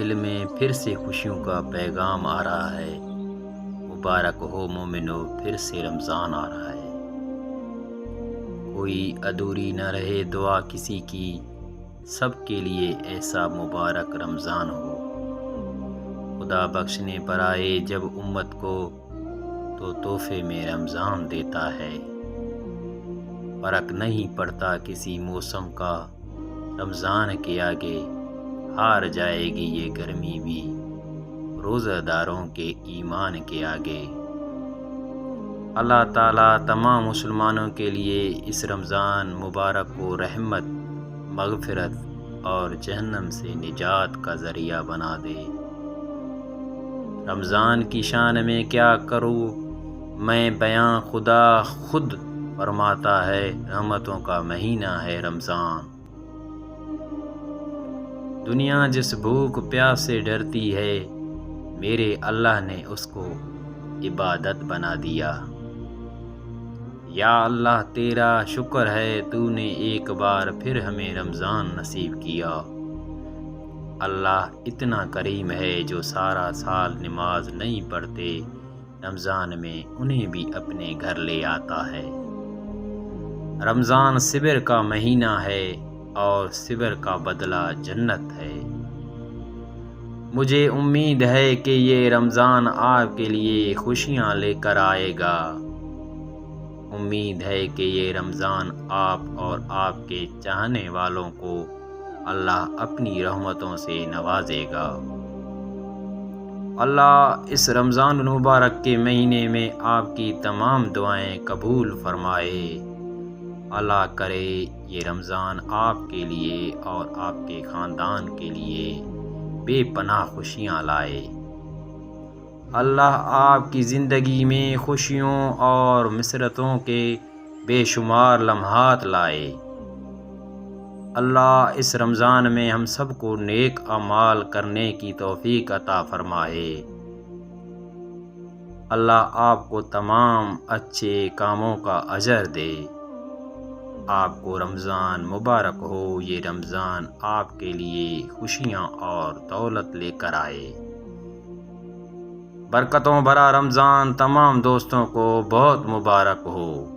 دل میں پھر سے خوشیوں کا پیغام آ رہا ہے۔ مبارک ہو مومنو، پھر سے رمضان آ رہا ہے۔ کوئی ادھوری نہ رہے دعا کسی کی، سب کے لیے ایسا مبارک رمضان ہو۔ خدا بخشنے پر آئے جب امت کو، تو تحفے میں رمضان دیتا ہے۔ فرق نہیں پڑتا کسی موسم کا، رمضان کے آگے ہار جائے گی یہ گرمی بھی، روزہ داروں کے ایمان کے آگے۔ اللہ تعالیٰ تمام مسلمانوں کے لیے اس رمضان مبارک کو رحمت، مغفرت اور جہنم سے نجات کا ذریعہ بنا دے۔ رمضان کی شان میں کیا کروں میں بیاں، خدا خود فرماتا ہے رحمتوں کا مہینہ ہے رمضان۔ دنیا جس بھوک پیاس سے ڈرتی ہے، میرے اللہ نے اس کو عبادت بنا دیا۔ یا اللہ تیرا شکر ہے، تو نے ایک بار پھر ہمیں رمضان نصیب کیا۔ اللہ اتنا کریم ہے جو سارا سال نماز نہیں پڑھتے، رمضان میں انہیں بھی اپنے گھر لے آتا ہے۔ رمضان صبر کا مہینہ ہے اور صبر کا بدلہ جنت ہے۔ مجھے امید ہے کہ یہ رمضان آپ کے لیے خوشیاں لے کر آئے گا۔ امید ہے کہ یہ رمضان آپ اور آپ کے چاہنے والوں کو اللہ اپنی رحمتوں سے نوازے گا۔ اللہ اس رمضان المبارک کے مہینے میں آپ کی تمام دعائیں قبول فرمائے۔ اللہ کرے یہ رمضان آپ کے لیے اور آپ کے خاندان کے لیے بے پناہ خوشیاں لائے۔ اللہ آپ کی زندگی میں خوشیوں اور مسرتوں کے بے شمار لمحات لائے۔ اللہ اس رمضان میں ہم سب کو نیک اعمال کرنے کی توفیق عطا فرمائے۔ اللہ آپ کو تمام اچھے کاموں کا اجر دے۔ آپ کو رمضان مبارک ہو۔ یہ رمضان آپ کے لیے خوشیاں اور دولت لے کر آئے۔ برکتوں بھرا رمضان تمام دوستوں کو بہت مبارک ہو۔